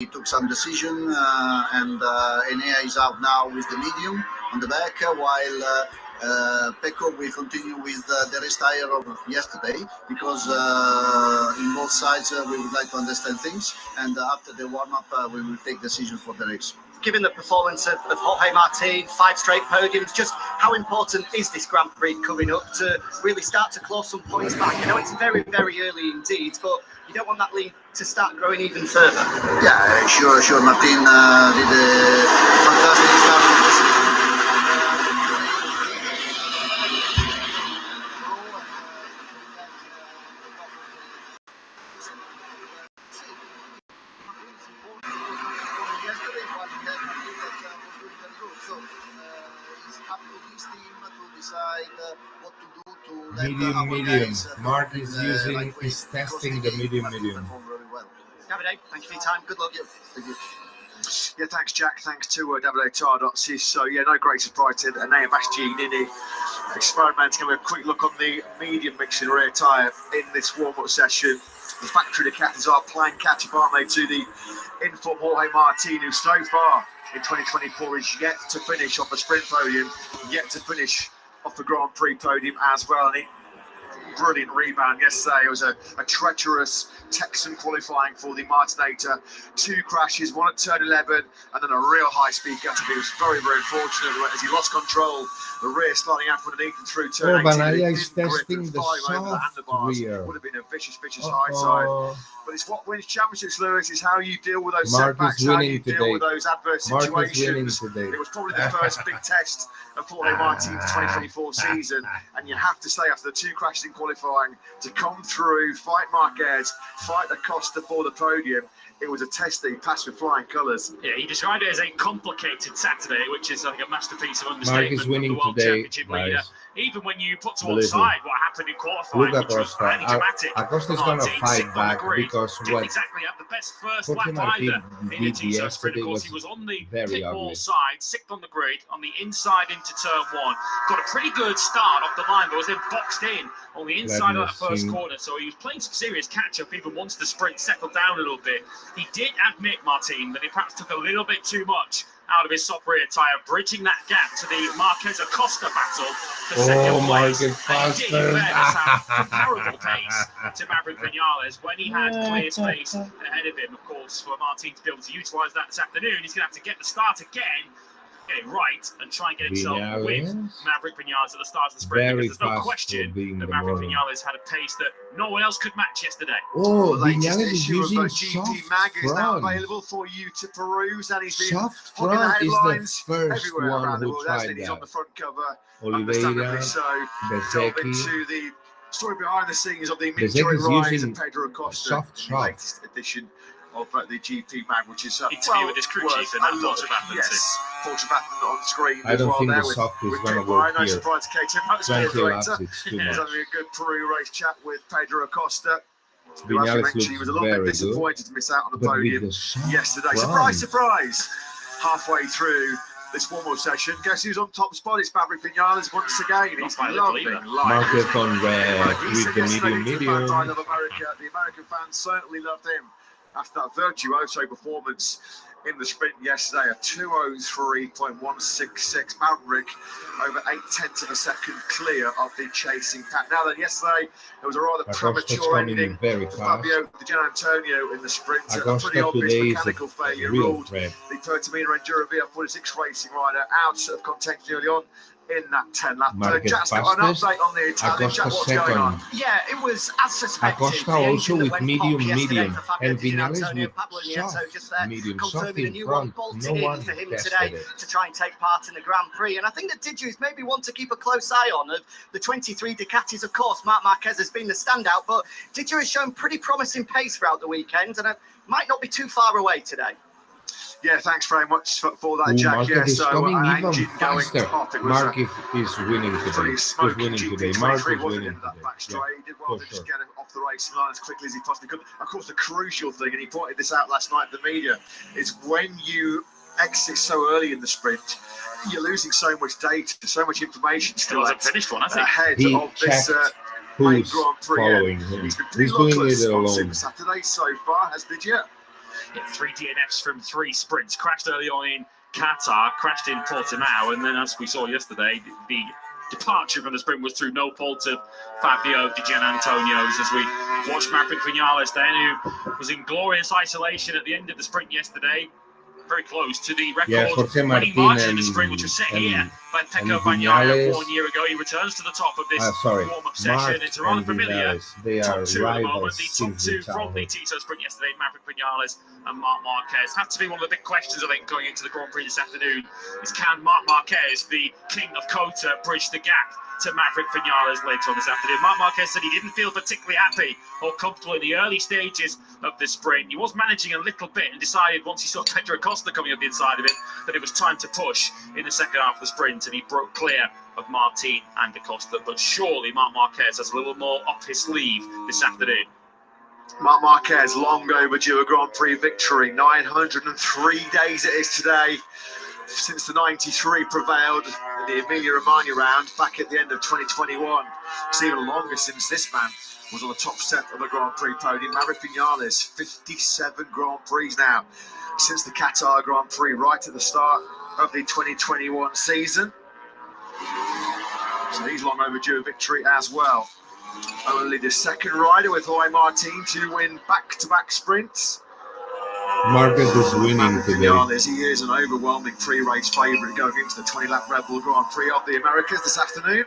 He took some decision, and Enea is out now with the medium on the back, while Pecco will continue with the race tire of yesterday, because in both sides we would like to understand things, and after the warm-up we will take decisions for the race. Given the performance of Jorge Martin, 5 straight podiums, just how important is this Grand Prix coming up to really start to claw some points back? I know it's very, very early indeed, but you don't want that lead to start growing even further. Yeah, sure. Martin did a fantastic start of the season. Medium. Mark is testing the medium. Davide, thank you for your time. Good luck. Thank you. Yeah, thanks, Jack. Thanks to Davide Tardozzi. So, yeah, no great surprise in Enea Bastianini experimenting with a quick look on the medium mixing rear tyre in this warm-up session. The factory DUCATIs are playing catch-up, aren't they, to the in-form Jorge Martin, who so far in 2024 is yet to finish off the sprint podium, yet to finish off the Grand Prix podium as well. And brilliant rebound yesterday. It was a treacherous Texan qualifying for the Martinator. 2 crashes, one at turn 11 and then a real high-speed gutter. He was very, very fortunate as he lost control. The rear sliding out from underneath and through turn 18. Banaya is testing the soft rear. Would have been a vicious high side. But it's what wins championships, Lewis, is how you deal with those setbacks, how you deal with those adverse situations. It was probably the first big test of Jorge Martin's 2024 season, and you have to say, after the 2 crashes in qualifying, to come through, fight Marquez, fight Acosta for the podium. It was a test that he passed with flying colours. Yeah, he described it as a complicated Saturday, which is like a masterpiece of understatement. Mark is winning of the World today, Championship guys. leader. Even when you put to one side what happened in qualifying, which was highly dramatic. Acosta's going to fight back because didn't exactly have the best first lap either in the T-shirt sprint. Of course, he was on the pit wall side, 6th on the grid, on the inside into turn 1. Got a pretty good start off the line, but was then boxed in on the inside of that first corner. So he was playing some serious catch-up even once the sprint settled down a little bit. He did admit, Martin, that he perhaps took a little bit too much out of his soft rear tyre, bridging that gap to the Marquez-Acosta battle for second place. And he did comparable pace to Maverick Vinales when he had clear space ahead of him. Of course, for Martin to be able to utilise that this afternoon, he's going to have to get the start again, get it right, and try and get himself with Maverick Vinales at the start of the sprint. Because there's no question that Maverick Vinales had a pace that no one else could match yesterday. Oh, the latest Vinales is issue of using GP Mag is now available for you to peruse, and he's been soft plugging front is headlines the first everywhere around one the who world. tried He's on that. the front cover, Oliveira, understandably so. Delve into the story behind the scenes of the mid-joint rise of Pedro Acosta, the latest edition of the GP Mag, which is interview with his crew chief and that Forza Batten. Yes, Forza Batten on screen. I don't think the soft is going to work No here. surprise to KTM 20 laps, it's too much. He's having a good Peru race chat with Pedro Acosta. Vinales looks he was a little bit disappointed to miss out on the podium yesterday. Front. Surprise! Halfway through this warm-up session, guess who's on top spot? It's Maverick Vinales once again. He's loving life. Marquez on red with the medium. I love America. The American fans certainly loved him after that virtuoso performance in the sprint yesterday. A 2:03.166. Maverick over 0.8 of a second clear of the chasing pack. Now then, yesterday there was a rather premature ending for Fabio Di Gianantonio in the sprint. A pretty obvious mechanical failure ruled the Pertamina Enduro VR46 racing rider out of contention early on in that 10-lap. Jack's got an update on the Italian. Jack, what's going on? Yeah, it was as suspected. Acosta also with medium, and Vinales with soft, medium, soft in front. No one for him today to try and take part in the Grand Prix. And I think that DJs maybe want to keep a close eye on of the 23 Ducatis. Of course, Marc Marquez has been the standout, but DJ has shown pretty promising pace throughout the weekend, and it might not be too far away today. Yeah, thanks very much for that, Jack. Marquez is coming even faster. Mark is winning today. He's winning today. Mark is winning today. He did well to just get him off the racing line as quickly as he possibly could. Of course, the crucial thing, and he pointed this out last night in the media, is when you exit so early in the sprint, you're losing so much data, so much information still finished one, ahead of this main Grand Prix. Following him. He's been pretty doing it alone. Super Saturday so far, has Didier. hit 3 DNFs from 3 sprints, crashed early on in Qatar, crashed in Portimao, and then as we saw yesterday, the departure from the sprint was through no fault of Fabio Di Gianantonio's, as we watched Maverick Vinales then, who was in glorious isolation at the end of the sprint yesterday, very close to the record winning margin in the sprint, which was set here by Pecco Bagnaia 1 year ago. He returns to the top of this warm-up session. It's rather familiar. They top are 2 at the moment. rivals The top 2 from the Tito sprint yesterday, Maverick Vinales and Marc Marquez. Have to be one of the big questions, I think, going into the Grand Prix this afternoon, is can Marc Marquez, the king of Kota, bridge the gap to Maverick Vinales later on this afternoon? Marc Marquez said he didn't feel particularly happy or comfortable in the early stages of the sprint. He was managing a little bit and decided once he saw Pedro Acosta coming up the inside of him that it was time to push in the second half of the sprint, and he broke clear of Martin and Acosta. But surely Marc Marquez has a little more up his sleeve this afternoon. Marc Marquez, long overdue a Grand Prix victory. 903 days it is today since the 93 prevailed in the Emilia-Romagna round back at the end of 2021. It's even longer since this man was on the top step of the Grand Prix podium. Maverick Vinales, 57 Grand Prix now since the Qatar Grand Prix, right at the start of the 2021 season. So he's long overdue a victory as well. Only the second rider with Jorge Martin to win back-to-back sprints. Marquez is winning today. Vinales, he is an overwhelming pre-race favourite going into the 20-lap Red Bull Grand Prix of the Americas this afternoon.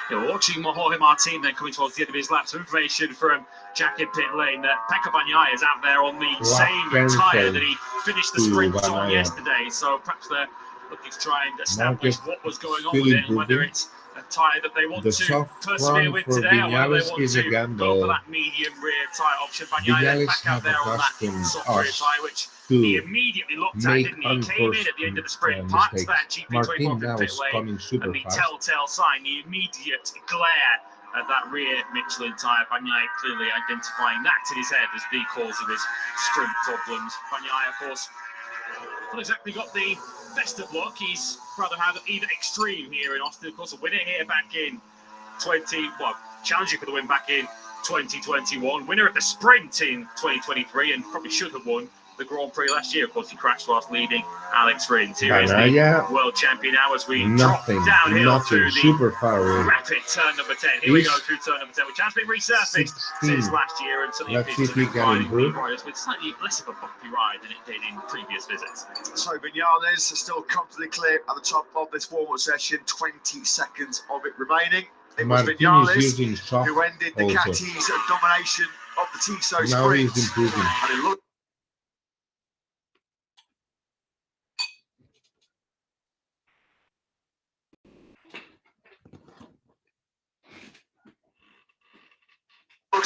Yeah, we're watching Jorge Martin then coming towards the end of his lap. Some information from Jack in pit lane that Pecco Bagnaia is out there on the same tyre that he finished the sprint on yesterday. So perhaps they're looking to try and establish what was going on with it and whether it's a tyre that they want to persevere with today, or whether they want to go for that medium rear tyre option. Bagnaia back out there on that soft rear tyre, which he immediately looked at, didn't he? He came in at the end of the sprint, parked that GP24 pit lane, and the telltale sign, the immediate glare at that rear Michelin tyre. Bagnaia clearly identifying that in his head as the cause of his sprint problems. Bagnaia, of course, not exactly got the best of luck. He's rather had either extreme here in Austin. Of course, a winner here back in challenging for the win back in 2021. Winner of the sprint in 2023, and probably should have won the Grand Prix last year. Of course, he crashed whilst leading Alex Rins, who is the world champion now, as we drop downhill through the rapid turn number 10. Here we go through turn number 10, which has been resurfaced since last year, and certainly appears to be riding riders with slightly less of a bumpy ride than it did in previous visits. So Vinales is still comfortably clear at the top of this warm-up session, 20 seconds of it remaining. It was Vinales who ended DUCATI's domination of the Tissot sprint. Now he's improving. And it looked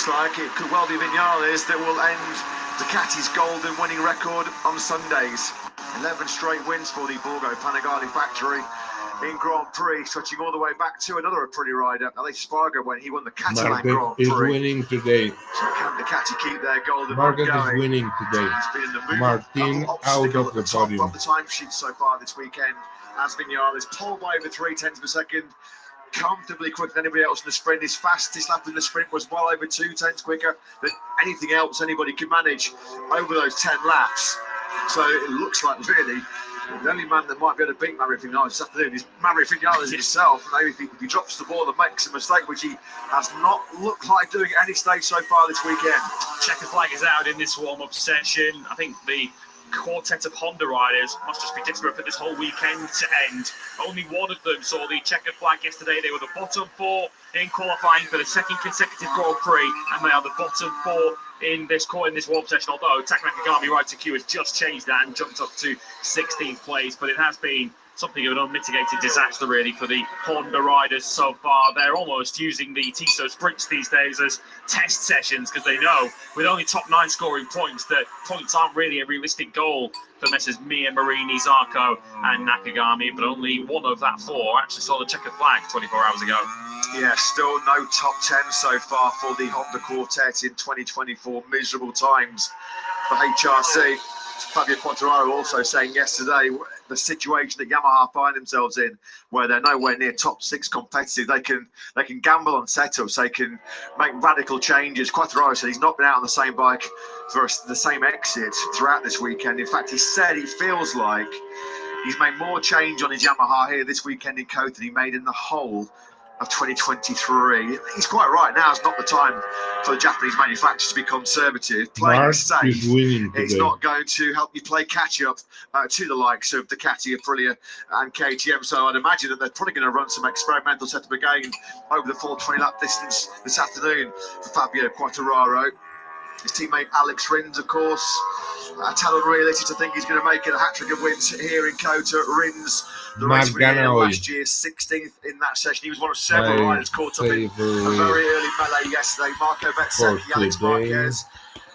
like it could well be Vinales that will end DUCATI's golden winning record on Sundays. 11 straight wins for the Borgo Panigale factory in Grand Prix, stretching all the way back to another Aprilia rider, Alex Spargo, when he won the Catalan Grand Prix. Marquez is winning today. So can DUCATI keep their golden Marquez run going? Is winning today. He's been in the Martin out of the podium. Of the timesheet so far this weekend, as Vinales pulled by over 0.3 of a second. Comfortably quicker than anybody else in the sprint. His fastest lap in the sprint was well over 0.2 quicker than anything else anybody could manage over those 10 laps. So it looks like really the only man that might be able to beat Maverick Vinales this afternoon is Maverick Vinales himself. And maybe if he drops the ball and makes a mistake, which he has not looked like doing at any stage so far this weekend. Checker flag is out in this warm-up session. I think the quartet of Honda riders must just be desperate for this whole weekend to end. Only one of them saw the checkered flag yesterday. They were the bottom 4 in qualifying for the second consecutive Grand Prix, and they are the bottom 4 in this warm session, although Taka Nakagami right to Q has just changed that and jumped up to 16th place. But it has been something of an unmitigated disaster, really, for the Honda riders so far. They're almost using the Tissot sprints these days as test sessions, because they know with only top 9 scoring points that points aren't really a realistic goal for Messrs. Mia, Marini, Zarco and Nakagami, but only one of that 4 actually saw the checkered flag 24 hours ago. Yeah, still no top 10 so far for the Honda quartet in 2024. Miserable times for HRC. Fabio Quartararo also saying yesterday the situation that Yamaha find themselves in, where they're nowhere near top 6 competitive, they can gamble on setups, they can make radical changes. Quartararo said he's not been out on the same bike for the same exit throughout this weekend. In fact, he said he feels like he's made more change on his Yamaha here this weekend in Kota than he made in the whole of 2023. He's quite right. Now is not the time for the Japanese manufacturers to be conservative. Playing Marc safe is not going to help you play catch up to the likes of Ducati, Aprilia and KTM. So I'd imagine that they're probably going to run some experimental setup again over the 420 lap distance this afternoon for Fabio Quartararo. His teammate Alex Rins, of course, telling reality to think he's going to make it a hat-trick of wins here in Kota. Rins, the race winner last year, 16th in that session. He was one of several riders caught up in a very early melee yesterday. Marco Bezzecchi, Alex Marquez,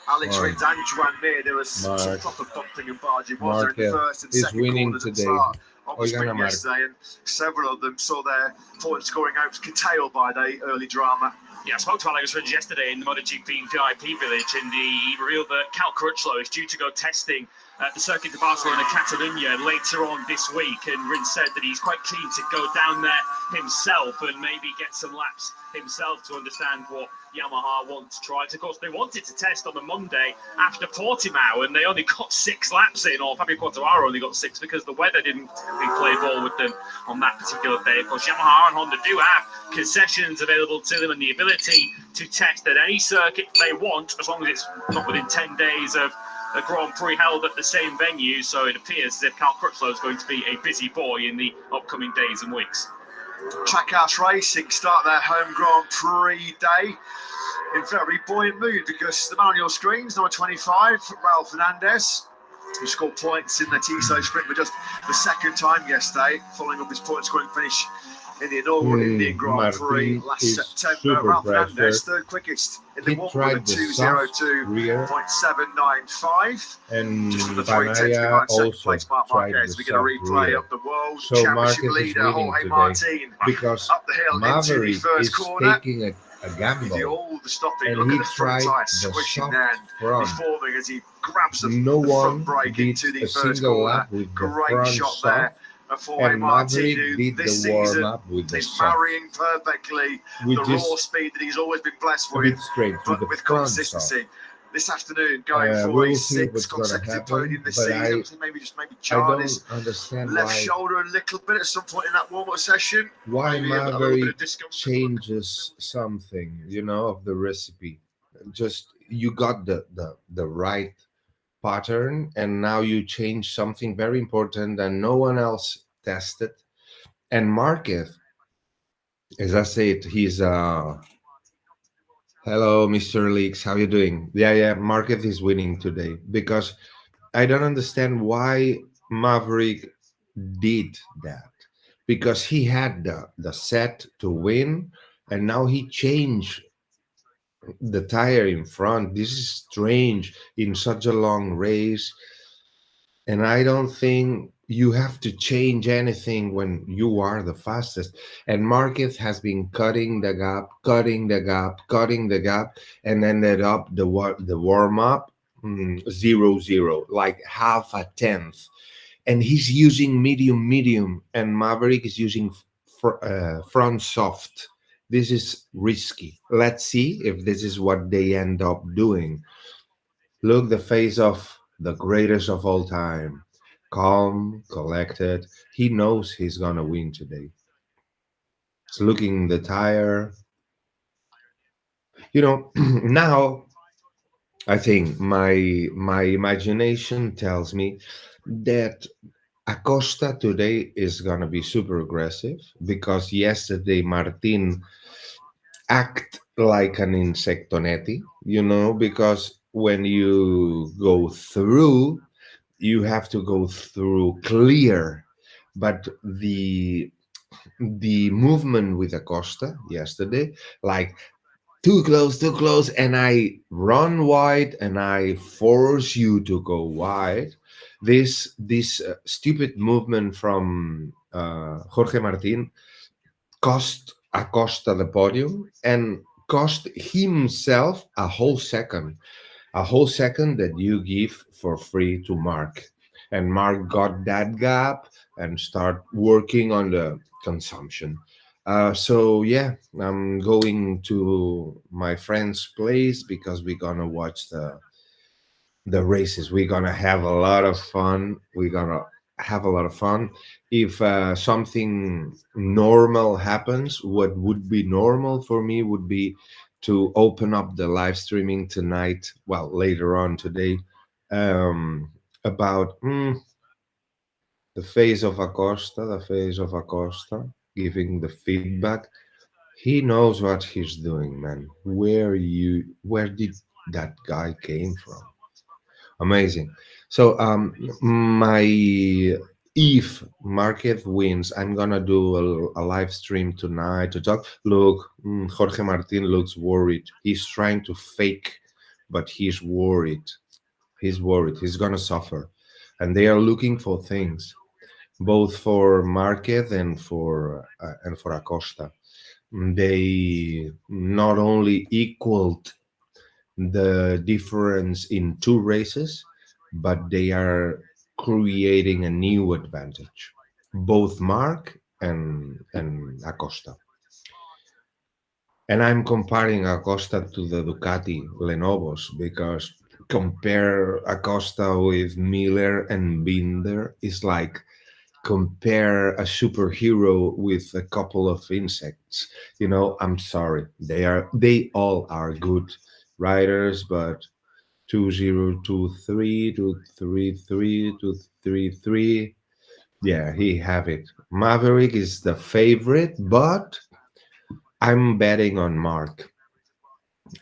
Alex Rins and Joan Mir. There was some proper bumping and barging, was there, in the first and second corners at the start of the sprint yesterday, and several of them saw their point scoring hopes curtailed by the early drama. Yeah, I spoke to Alex Rins yesterday in the MotoGP VIP village, and he revealed that Cal Crutchlow is due to go testing at the Circuit de Barcelona Catalunya later on this week, and Rins said that he's quite keen to go down there himself and maybe get some laps himself to understand what Yamaha want to try. Of course, they wanted to test on the Monday after Portimao, and they only got 6 laps in, or Fabio Quartararo only got 6 because the weather didn't play ball with them on that particular day. Of course, Yamaha and Honda do have concessions available to them and the ability to test at any circuit they want, as long as it's not within 10 days of a Grand Prix held at the same venue. So it appears as if Cal Crutchlow is going to be a busy boy in the upcoming days and weeks. Trackhouse Racing start their home Grand Prix day in very buoyant mood, because the man on your screens, number 25, Raul Fernandez, who scored points in the TSO sprint for just the second time yesterday, following up his point scoring finish in the inaugural Indian Grand Prix last September. Raul Fernandez, third quickest in the one with a 2:02.795. And just from the 3:10 second place, Marc Marquez. We're going to replay of the World Championship leader, Jorge Martin, because up the hill Maverick into the first is corner. Taking a gamble. All the stopping, And look he at the front tried tire the squishing soft there, front. reforming as he grabs the, No the one front brake did into the a first single corner. lap with the Great front shot soft, there for and Martin, Maverick who did this the warm season up with the is soft. marrying perfectly We the just raw speed that he's always been blessed a with, bit straight to but the with front consistency. soft. This afternoon, going for We'll a see 6th what's going to consecutive happen, podium this but season. Maybe I charred his don't understand left why shoulder a little bit at some point in that warm-up session. Maybe a little bit Maverick of discomfort. changes something, of the recipe. Just you got the right pattern, and now you change something very important that no one else tested. And Marquez, as I said, he's hello, Mr. Leaks, how you doing? Yeah, Marquez is winning today, because I don't understand why Maverick did that, because he had the set to win, and now he changed the tire in front. This is strange in such a long race, and I don't think you have to change anything when you are the fastest. And Marquez has been cutting the gap, and ended up the warm up 0-0, like half a tenth. And he's using medium, and Maverick is using front soft. This is risky. Let's see if this is what they end up doing. Look, the face of the greatest of all time. Calm, collected. He knows he's gonna win today. He's looking the tire. Now I think my imagination tells me that Acosta today is gonna be super aggressive, because yesterday Martin act like an insectonetti, because when you go through, you have to go through clear. But the movement with Acosta yesterday, like too close, and I run wide and I force you to go wide. This stupid movement from Jorge Martin cost Acosta the podium and cost himself a whole second. a whole second that you give for free to Mark. And Mark got that gap and start working on the consumption. So yeah, I'm going to my friend's place because we're gonna watch the races. We're gonna have a lot of fun. We're gonna have a lot of fun. If something normal happens, what would be normal for me would be to open up the live streaming tonight, well, later on today, about the face of Acosta, giving the feedback. He knows what he's doing, man. Where did that guy came from? Amazing. So, my if Marquez wins, I'm gonna do a live stream tonight to talk. Look, Jorge Martin looks worried. He's trying to fake, but he's worried. He's worried. He's gonna suffer, and they are looking for things, both for Marquez and for Acosta. They not only equaled the difference in two races, but they are creating a new advantage. Both Mark and Acosta. And I'm comparing Acosta to the Ducati Lenovos because compare Acosta with Miller and Binder is like compare a superhero with a couple of insects. I'm sorry. They all are good riders, but 2023 233 yeah, he have it. Maverick is the favorite, but I'm betting on Mark.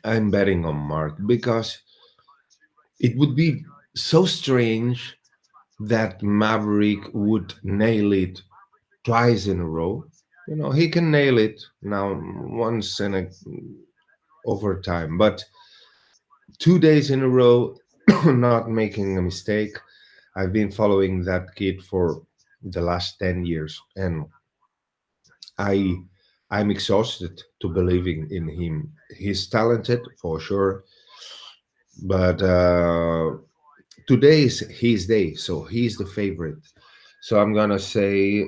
I'm betting on Mark because it would be so strange that Maverick would nail it twice in a row. He can nail it now once in a overtime, but 2 days in a row, not making a mistake. I've been following that kid for the last 10 years, and I I'm exhausted to believing in him. He's talented for sure, but today is his day, so he's the favorite. So I'm gonna say,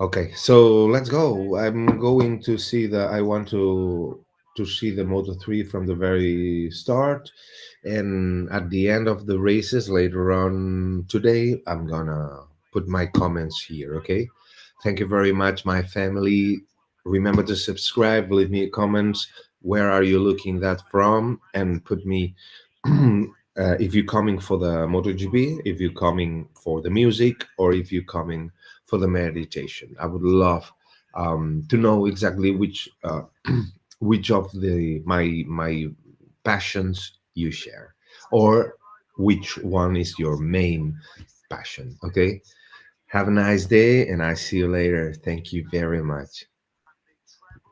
okay, so let's go. I'm going to see the. I want to see the Moto 3 from the very start, and at the end of the races later on today, I'm gonna put my comments here. Okay, thank you very much, my family. Remember to subscribe, leave me comments. Where are you looking that from? And put me if you're coming for the MotoGP, if you're coming for the music, or if you're coming for the meditation. I would love to know exactly which of the my passions you share, or which one is your main passion. Okay. Have a nice day, and I see you later. Thank you very much.